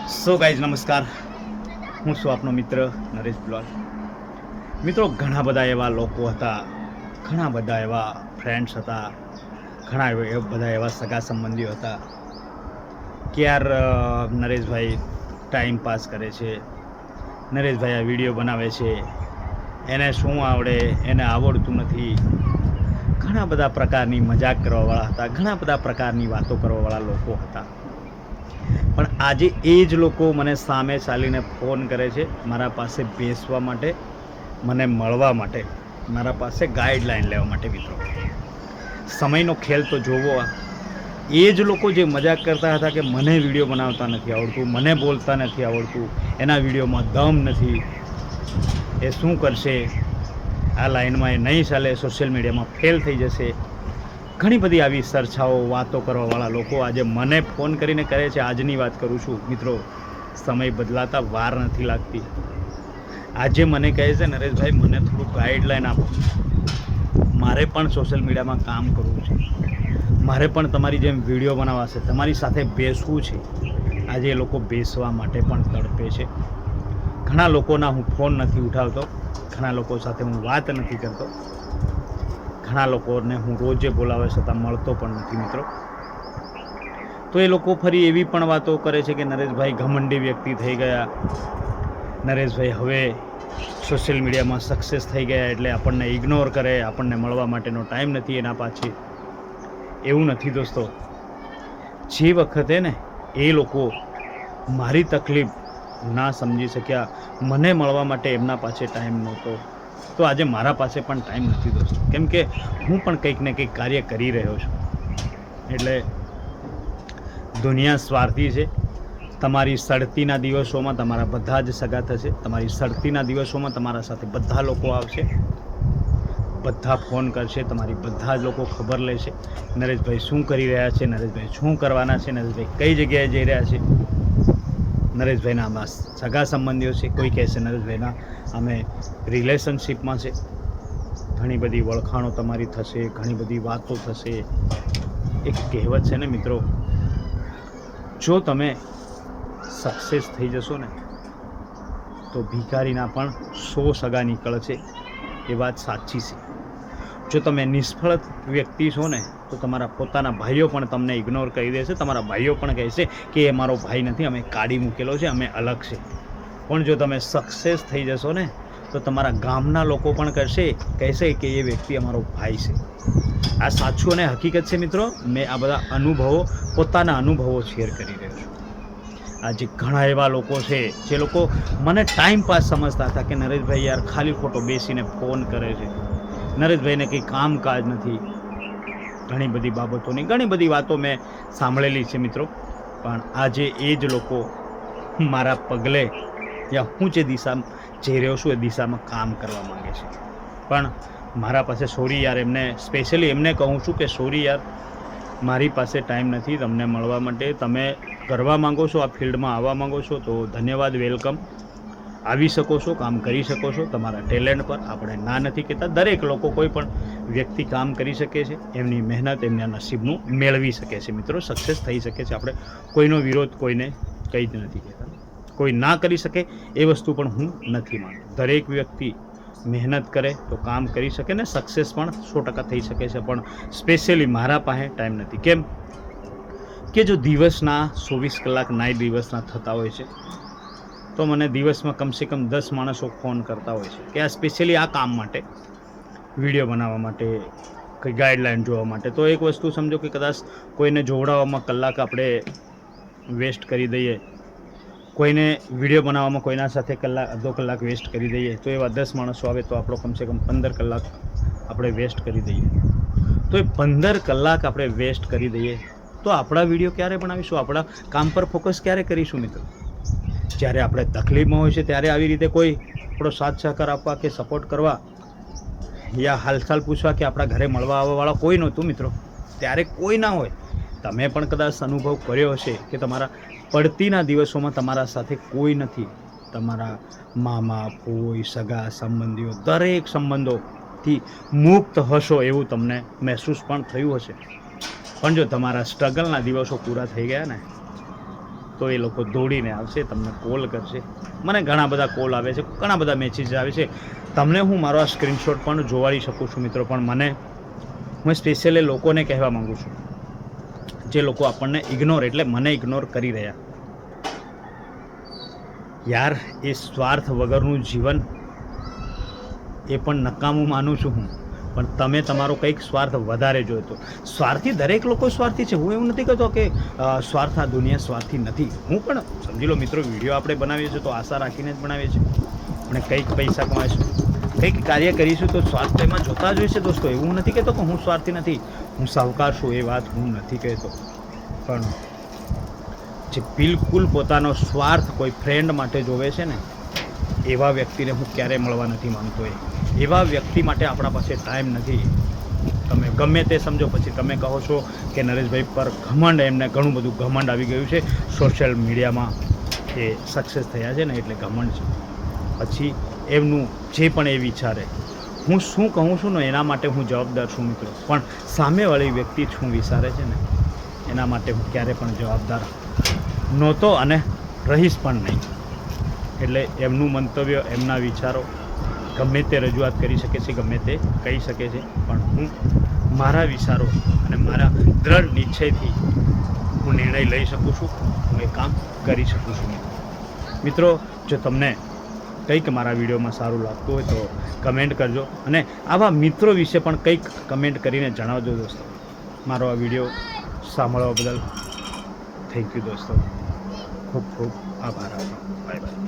So guys નમસ્કાર, હું છું આપનો મિત્ર નરેશ બુલાલ. મિત્રો, ઘણા બધા એવા લોકો હતા, ઘણા બધા એવા ફ્રેન્ડ્સ હતા, ઘણા બધા એવા સગા સંબંધીઓ હતા કે યાર નરેશભાઈ ટાઈમ પાસ કરે છે, નરેશભાઈ આ વિડીયો બનાવે છે, એને શું આવડે, એને આવડતું નથી. ઘણા બધા પ્રકારની મજાક કરવાવાળા હતા, ઘણા બધા પ્રકારની વાતો કરવાવાળા લોકો હતા. પણ આજે એ જ લોકો મને સામે ચાલીને ફોન કરે છે મારા પાસે બેસવા માટે, મને મળવા માટે, મારા પાસે ગાઈડલાઈન લેવા માટે. મિત્રો, સમયનો ખેલ તો જોવો. એ જ લોકો જે મજાક કરતા હતા કે મને વિડીયો બનાવતા નથી આવડતું, મને બોલતા નથી આવડતું, એના વિડીયોમાં દમ નથી, એ શું કરશે, આ લાઈનમાં એ નહીં ચાલે, સોશિયલ મીડિયામાં ફેલ થઈ જશે. ઘણી બધી આવી ચર્ચાઓ, વાતો કરવાવાળા લોકો આજે મને ફોન કરીને કરે છે. આજની વાત કરું છું મિત્રો, સમય બદલાતા વાર નથી લાગતી. આજે મને કહે છે, નરેશભાઈ મને થોડું ગાઈડલાઈન આપો, મારે પણ સોશિયલ મીડિયામાં કામ કરવું છે, મારે પણ તમારી જેમ વિડીયો બનાવવા છે, તમારી સાથે બેસવું છે. આજે એ લોકો બેસવા માટે પણ તડપે છે. ઘણા લોકોના હું ફોન નથી ઉઠાવતો, ઘણા લોકો સાથે હું વાત નથી કરતો, ઘણા લોકોને હું રોજે બોલાવે છતાં મળતો પણ નથી. મિત્રો, તો એ લોકો ફરી એવી પણ વાતો કરે છે કે નરેશભાઈ ઘમંડી વ્યક્તિ થઈ ગયા, નરેશભાઈ હવે સોશિયલ મીડિયામાં સક્સેસ થઈ ગયા એટલે આપણને ઇગ્નોર કરે, આપણને મળવા માટેનો ટાઈમ નથી એના પાછળ. એવું નથી દોસ્તો. જે વખતે ને એ લોકો મારી તકલીફ ના સમજી શક્યા, મને મળવા માટે એમના પાસે ટાઈમ નહોતો, તો આજે મારા પાસે પણ ટાઈમ નથી દોસ્તો. કેમ કે હું પણ કંઈક ને કંઈક કાર્ય કરી રહ્યો છું. એટલે દુનિયા સ્વાર્થી છે. તમારી સડતીના દિવસોમાં તમારા બધા જ સગા થશે, તમારી સડતીના દિવસોમાં તમારા સાથે બધા લોકો આવશે, બધા ફોન કરશે, તમારી બધા જ લોકો ખબર લેશે નરેશભાઈ શું કરી રહ્યા છે, નરેશભાઈ શું કરવાના છે, નરેશભાઈ કઈ જગ્યાએ જઈ રહ્યા છે. નરેશભાઈના આમાં સગા સંબંધીઓ છે, કોઈ કહેશે નરેશભાઈના અમે રિલેશનશિપમાં છે. ઘણી બધી વળખાણો તમારી થશે, ઘણી બધી વાતો થશે. એક કહેવત છે ને મિત્રો, જો તમે સક્સેસ થઈ જશો ને તો ભિખારીના પણ 100 સગા નીકળશે. એ વાત સાચી છે. જો તમે નિષ્ફળ વ્યક્તિ છો ને તો તમારા પોતાના ભાઈઓ પણ તમને ઇગ્નોર કરી દેશે, તમારા ભાઈઓ પણ કહેશે કે એ મારો ભાઈ નથી, અમે કાઢી મૂકેલો છે, અમે અલગ છે. પણ જો તમે સક્સેસ થઈ જશો ને તો તમારા ગામના લોકો પણ કહેશે કે એ વ્યક્તિ અમારો ભાઈ છે. આ સાચું અને હકીકત છે મિત્રો. મેં આ બધા અનુભવો, પોતાના અનુભવો શેર કરી રહ્યો છું. આજે ઘણા એવા લોકો છે જે લોકો મને ટાઈમ પાસ સમજતા હતા કે નરેશભાઈ યાર ખાલી ખોટો બેસીને ફોન કરે છે, નરેશભાઈને કંઈ કામકાજ નથી. ઘણી બધી બાબતોની ઘણી બધી વાતો મેં સાંભળેલી છે મિત્રો. પણ આજે એ જ લોકો મારા પગલે યા હું જે દિશામાં જઈ રહ્યો છું એ દિશામાં કામ કરવા માગે છે. પણ મારા પાસે સોરી યાર, એમને સ્પેશિયલી એમને કહું છું કે સોરી યાર, મારી પાસે ટાઈમ નથી તમને મળવા માટે. તમે કરવા માંગો છો, આ ફિલ્ડમાં આવવા માંગો છો તો ધન્યવાદ, વેલકમ. આવી શકો છો, કામ કરી શકો છો તમારા ટેલેન્ટ પર. આપણે ના નથી કહેતા, દરેક લોકો, કોઈ પણ વ્યક્તિ કામ કરી શકે છે, એમની મહેનત એમના નસીબનું મેળવી શકે છે. મિત્રો, સક્સેસ થઈ શકે છે. આપણે કોઈનો વિરોધ કોઈને કંઈ જ નથી કહેતા. કોઈ ના કરી શકે એ વસ્તુ પણ હું નથી માનતો. દરેક વ્યક્તિ મહેનત કરે તો કામ કરી શકે ને સક્સેસ પણ 100% થઈ શકે છે. પણ સ્પેશિયલી મારા પાસે ટાઈમ નથી. કેમ કે જો દિવસના 24 કલાક નાઇટ દિવસના થતા હોય છે તો મને દિવસમાં કમસે કમ 10 માણસો ફોન કરતા હોય છે કે આ સ્પેશિયલી આ કામ માટે, વિડીયો બનાવવા માટે, કંઈ ગાઈડલાઈન જોવા માટે. તો એક વસ્તુ સમજો કે કદાચ કોઈને જોવડાવવામાં કલાક આપણે વેસ્ટ કરી દઈએ, કોઈને વિડીયો બનાવવામાં કોઈના સાથે અડધો કલાક વેસ્ટ કરી દઈએ, તો એવા 10 માણસો આવે તો આપણો કમસે કમ 15 કલાક આપણે વેસ્ટ કરી દઈએ. તો એ 15 કલાક આપણે વેસ્ટ કરી દઈએ તો આપણા વિડીયો ક્યારે બનાવીશું, આપણા કામ પર ફોકસ ક્યારે કરીશું મિત્રો? જ્યારે આપણે તકલીફમાં હોય છે ત્યારે આવી રીતે કોઈ આપણો સાથ સહકાર આપવા કે સપોર્ટ કરવા યા હાલચાલ પૂછવા કે આપણા ઘરે મળવા આવવાવાળા કોઈ નહોતું મિત્રો. ત્યારે કોઈ ના હોય. તમે પણ કદાચ અનુભવ કર્યો હશે કે તમારા પડતીના દિવસોમાં તમારા સાથે કોઈ નથી. તમારા મામા, ફોઈ, સગા સંબંધીઓ, દરેક સંબંધોથી મુક્ત હશો એવું તમને મહેસૂસ પણ થયું હશે. પણ જો તમારા સ્ટ્રગલના દિવસો પૂરા થઈ ગયા ને તો એ લોકો દોડીને આવશે, તમને કોલ કરશે. મને ઘણા બધા કોલ આવે છે, ઘણા બધા મેસેજ આવે છે. તમને હું મારો આ સ્ક્રીનશોટ પણ જોવાડી શકું છું મિત્રો, પણ હું સ્પેશિયલી લોકોને કહેવા માગું છું, જે લોકો આપણને ઇગ્નોર એટલે મને ઇગ્નોર કરી રહ્યા, યાર એ સ્વાર્થ વગરનું જીવન એ પણ નકામું માનું છું હું. પણ તમે તમારો કંઈક સ્વાર્થ વધારે જોઈતો. સ્વાર્થી દરેક લોકો સ્વાર્થી છે, હું એવું નથી કહેતો કે સ્વાર્થ આ દુનિયા સ્વાર્થી નથી. હું પણ સમજી લો મિત્રો, વિડીયો આપણે બનાવીએ છીએ તો આશા રાખીને જ બનાવીએ છીએ, આપણે કંઈક પૈસા કમાઈશું, કંઈક કાર્ય કરીશું તો સ્વાર્થ એમાં જોતા જ હોય છે દોસ્તો. એવું નથી કહેતો કે હું સ્વાર્થી નથી, હું સાવકાર છું, એ વાત હું નથી કહેતો. પણ જે બિલકુલ પોતાનો સ્વાર્થ કોઈ ફ્રેન્ડ માટે જોવે છે ને, એવા વ્યક્તિને હું ક્યારેય મળવા નથી માંગતો. એવા વ્યક્તિ માટે આપણા પાસે ટાઈમ નથી. તમે ગમે તે સમજો, પછી તમે કહો છો કે નરેશભાઈ પર ઘમંડ, એમને ઘણું બધું ઘમંડ આવી ગયું છે સોશિયલ મીડિયામાં, એ સક્સેસ થયા છે ને એટલે ઘમંડ છે. પછી એમનું જે પણ એ વિચારે, હું શું કહું છું ને એના માટે હું જવાબદાર છું મિત્રો, પણ સામેવાળી વ્યક્તિ શું વિચારે છે ને એના માટે હું ક્યારે પણ જવાબદાર નહોતો અને રહીશ પણ નહીં. એટલે એમનું મંતવ્ય, એમના વિચારો ગમે તે રજૂઆત કરી શકે છે, ગમે તે કહી શકે છે, પણ હું મારા વિચારો અને મારા દ્રઢ નિશ્ચયથી હું નિર્ણય લઈ શકું છું, હું એ કામ કરી શકું છું. મિત્રો, જો તમને કંઈક મારા વિડીયોમાં સારું લાગતું હોય તો કમેન્ટ કરજો, અને આવા મિત્રો વિશે પણ કંઈક કમેન્ટ કરીને જણાવજો દોસ્તો. મારો આ વિડીયો સાંભળવા બદલ થેન્ક યુ દોસ્તો, ખૂબ ખૂબ આભાર આપનો. Bye bye.